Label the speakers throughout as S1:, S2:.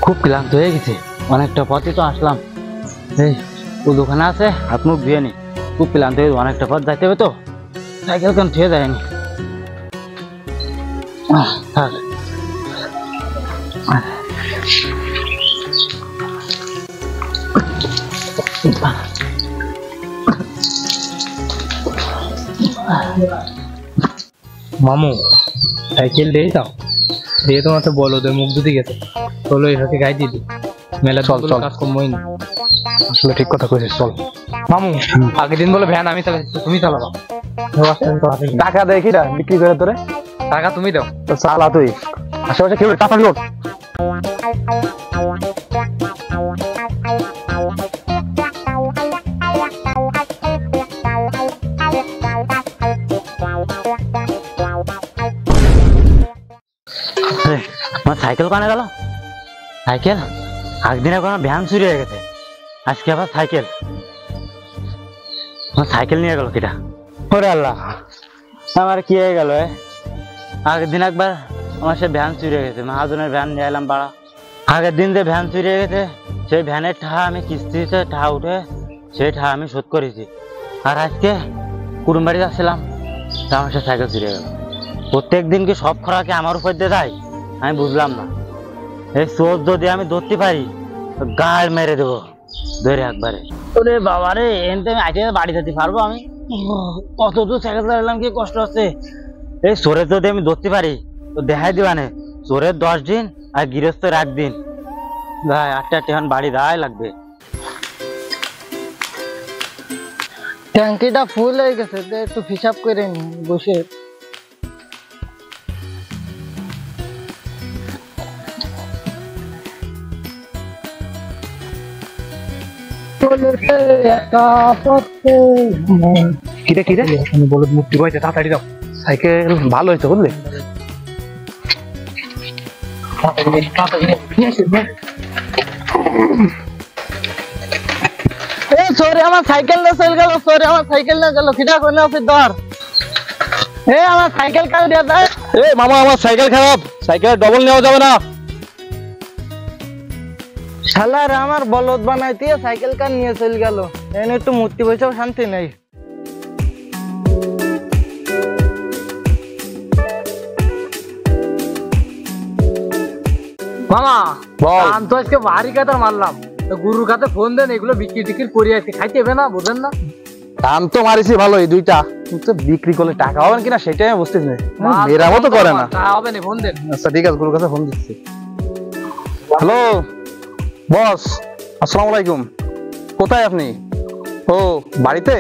S1: খুব ক্লান্ত হয়ে গেছে, অনেকটা পথে তো আসলাম। এই ও দোকানে আছে, হাত মুখ ধুয়ে নি। খুব ক্লান্ত হয়ে অনেকটা পথ যাইতে হবে তো, সাইকেল কেন ধুয়ে যায়নি। থাক
S2: মামু সাইকেল দিয়ে দাও, দিয়ে তোমার তো বলো তো মুখ ধুতে গেছে, চলো এটাকে গাই দিদি মেলা। চল চল, কাজ কমই না, আসলে ঠিক কথা কইছিস। চল মামু, আগের দিন বলে ভ্যান আমি চালাচ্ছি, তুমি চালাবা।
S3: টাকা দেয় কিরা বিক্রি করে তোরে?
S2: টাকা তুমি দাও।
S3: তো চালা তুই, আশেপাশে কেউ টাকা লোট।
S1: আমার সাইকেল কানে গেল। সাইকেল একদিন এখন ভ্যান চুরি হয়ে গেছে, আজকে আবার সাইকেল। আমার সাইকেল নিয়ে গেল কিটা? ওরে আল্লাহ, আমার কি হয়ে গেল? আগের দিন একবার আমার সে ভ্যান চুরি হয়ে গেছে, মহাজনের ভ্যান নিয়ে এলাম ভাড়া। আগের দিন যে ভ্যান চুরি হয়ে গেছে, সেই ভ্যানের টাকা আমি কিস্তিতে টাকা উঠে সেই টাকা আমি শোধ করেছি। আর আজকে কুড়ুমবাড়ি যাচ্ছিলাম, আমার সে সাইকেল চুরি হয়ে গেল। প্রত্যেক দিন কি সব খরাকে আমার উপর দিয়ে যায়? আমি বুঝলাম না। এই চোর যদি আমি ধরতে পারি, গাড় মেরে দেবো ধরে একবারে। ওরে বাবা রে, এনতে আমি আইতে বাড়ি যেতে পারবো? আমি কত দূর সাইকেল চালালাম, কি কষ্ট হচ্ছে। এই চোরের যদি আমি ধরতে পারি তো দেখাই দিবানে, চোরের 10 দিন আর গৃহস্থের 1 দিন। ভাই 8টা টেহন বাড়ি দায় লাগবে।
S4: ট্যাঙ্কিটা ফুল হয়ে গেছে, একটু হিসাব করে নি বসে।
S3: কিরে কিরে বলদ মুক্তি পাইছে, তাড়াতাড়ি দাও। সাইকেল ভালো হয়েছে বুঝলি।
S4: সরে আমার সাইকেল না চলে গেল, সরে আমার সাইকেল না গেল, কিটা কোন আছে ধর। আমার সাইকেল কাল দিয়া দেয়।
S3: মামা আমার সাইকেল খারাপ, সাইকেল ডবল নেওয়া যাবে না।
S4: শালার আমার বলদ বানাইতে সাইকেল কার নিয়ে চলে গেল, এনে একটু মূর্তি বসেও শান্তি নেই। মামা
S3: বল।
S4: আমি তো আজকে ভারী কাতার মারলাম, গুরুর কাছে ফোন দেন, এগুলো বিক্রি টিক্রি করে আছি, খাইতে হবে না, বুঝেন না?
S3: দাম তো মারিছি ভালো এই দুইটা, কিন্তু বিক্রি করলে টাকা হবে কিনা সেটাই আমি বুঝতেছি না। মেরামও তো করে না।
S4: হবে না, ফোন দেন।
S3: আচ্ছা ঠিক আছে, গুরুর কাছে ফোন দিচ্ছি। হ্যালো বস, আসসালামু আলাইকুম। কোথায় আপনি? ও বাড়িতে?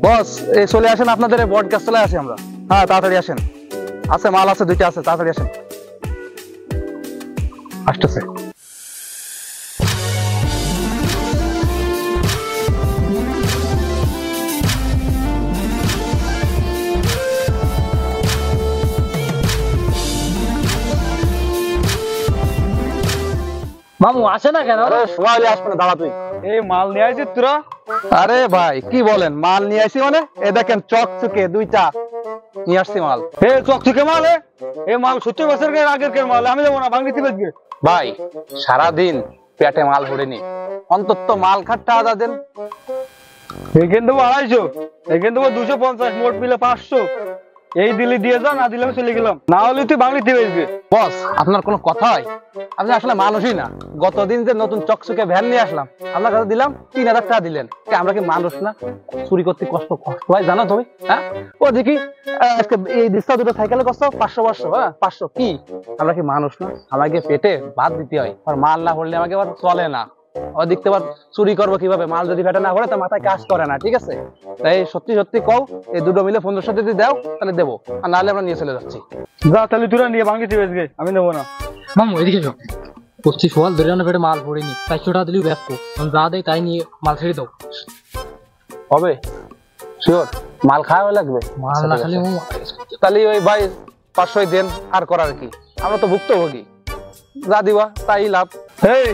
S3: বস এই চলে আসেন, আপনাদের বডকাস্ট চলে আসি আমরা। হ্যাঁ তাড়াতাড়ি আসেন, আছে মাল আছে, দুইটা আছে, তাড়াতাড়ি আসেন। আসতেছে।
S4: মামু আসে না কেন?
S3: আরে সময় হলে আসবে না, দাঁড়া তুই। এই মাল নিয়ে আসিস তোরা? আরে ভাই কি বলেন, মাল নিয়ে আসি মানে এই দেখেন চকচকে দুইটা নিয়ে আসছি মাল। এই চকচকে মাল, এই মাল 70 বছরের আগের মাল, আমি যাবো না, ভাঙিতে বেচবে। ভাই সারাদিন পেটে মাল ভরেনি, অন্তত মাল খাটটা আদা দেন। এখান দেবো 250, এখান দেবো 250, মোট মিলে 500। এই দিলে দিয়ে যাও, না দিলে আমি চলে গেলাম, না হলে তুই বাংলিতে বেচবে। বস আপনার কোনো কথা হয়? আপনি আসলে মানুষই না। গতদিন যে নতুন চকচকে ভ্যান নিয়ে আসলাম, আপনার কাছে দিলাম 3000 টাকা দিলেন। আমরা কি মানুষ না? চুরি করতে কষ্ট হয় জানো তুমি? হ্যাঁ ও দেখি আজকে এই দিস্তা দুটো সাইকেলে কষ্ট 500। হ্যাঁ 500 কি? আমরা কি মানুষ না? আমাকে পেটে ভাত দিতে হয়, আর মাল না ভরলে আমাকে আবার চলে না। ও দেখতে পার চুরি করবো কিভাবে, মাল যদি পেটে না ভরে তো মাথায় কাজ করে না। ঠিক আছে, তাই সত্যি সত্যি কও, এই দুটো মিলে 1500 যদি দাও তাহলে দেবো, আর নাহলে আমরা নিয়ে চলে যাচ্ছি। যা তাহলে তোরা নিয়ে ভাঙিতে বেচবে, আমি নেবো না।
S2: মামু এদিকে যাও, 25 ওয়াল ধরে না পেটে মাল পড়েনি, 400 টাকা দিলেও ব্যস্ত, আমি যা দেয় তাই নিয়ে মাল ছেড়ে দাও।
S3: হবে শিওর? মাল খাওয়া লাগবে?
S2: মাল না খালি
S3: তাহলে ওই ভাই 500 দেন, আর করার কি, আমরা তো ভুক্তভোগী, যা দিবা তাই লাভ। এই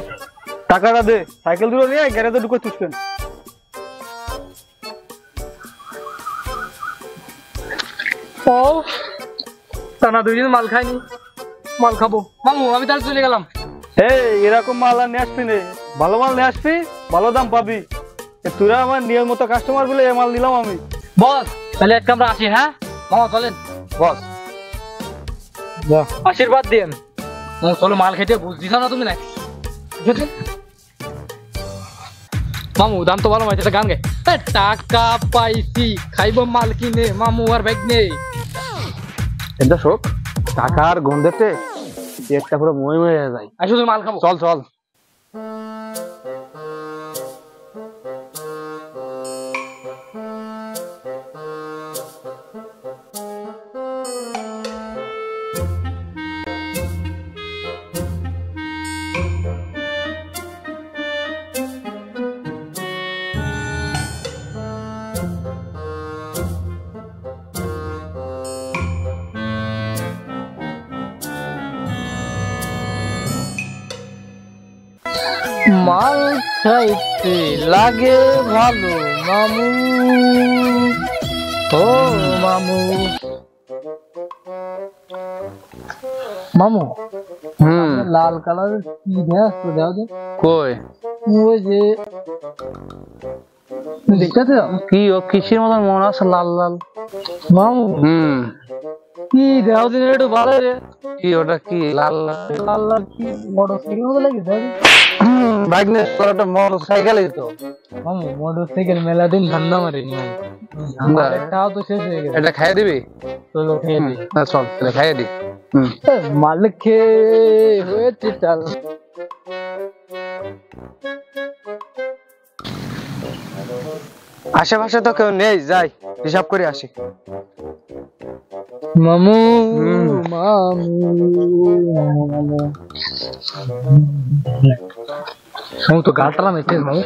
S3: টাকাটা দে, সাইকেল দুটো নিয়ে গ্যারেজে ঢুকে তুসবেন।
S2: টানা 2 দিন মাল খাইনি, মাল খাবো। মামু আমি তাহলে চলে গেলাম।
S3: এই এরকম মাল আর নিয়ে আসবি নে, ভালো মাল নিয়ে আসবি, ভালো দাম পাবি। তোরা আমার নিয়ম মতো কাস্টমার বলে এই মাল নিলাম আমি।
S2: বস তাহলে এক আমরা আসি। হ্যাঁ মামা চলেন।
S3: বস
S2: আশীর্বাদ দিন। চলো মাল খেতে বুঝ দিছ না তুমি না? মামু দাম তো ভালো মাইছে, একটা গান গাই। টাকা পাইছি খাইব মাল কিনে, মামু আর ব্যাগ নেই।
S3: এটা শোক টাকার গন্ধেতে একটা পুরো মই মই হয়ে যায়।
S2: আসো তুমি মাল খাবো।
S3: চল চল।
S2: মাল খাইতে লাগে ভালো মামু, ও মামু। মামু লাল কালারের কি ভ্যাস তো দাও যে
S3: কই
S2: ওই যে দেখতে
S3: কি ও কিসের মতন মনে আছে লাল লাল?
S2: মামু কি দাও যে একটু ভালো রে।
S3: কি ওটা কি লাল লাল
S2: লাল লাল কি মোটরসাইকেল মতো লাগে দাও।
S3: বাইক নিয়ে তোর একটা মোটরসাইকেলই তো।
S2: মামু মোটরসাইকেল মেলা দিন ধান্দা মারিনি মামু, একটাও তো শেষ হয়ে গেছে।
S3: এটা খাইয়ে দিবি?
S2: চলো খেয়ে দিই।
S3: চল এটা খাইয়ে দি।
S2: মাল খেয়ে হয়েছে চাল।
S3: আশেপাশে তো কেউ নেই, যাই হিসাব করে আসি।
S2: মামু মামু মামু মামু তো গালটালাম এসে মামু।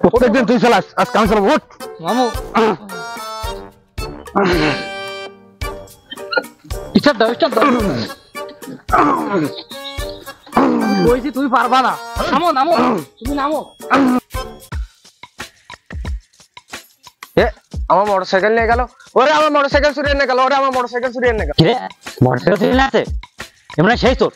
S3: প্রত্যেকদিন তুই চালাস, আজ কাম চালাবো। উঠ
S2: মামু স্টার্ট দাও, স্টার্ট দাও। বলছি তুমি পারবা না, নামো নামো, তুমি নামো।
S3: আমার মোটরসাইকেল নিয়ে গেল, ওরে আমার মোটরসাইকেল চুরিয়ে নিয়ে গেল, ওরে আমার মোটরসাইকেল চুরিয়ে নিয়ে গেল।
S1: কিরে মোটরসাইকেল চুরি না আছে এমন সেই তোর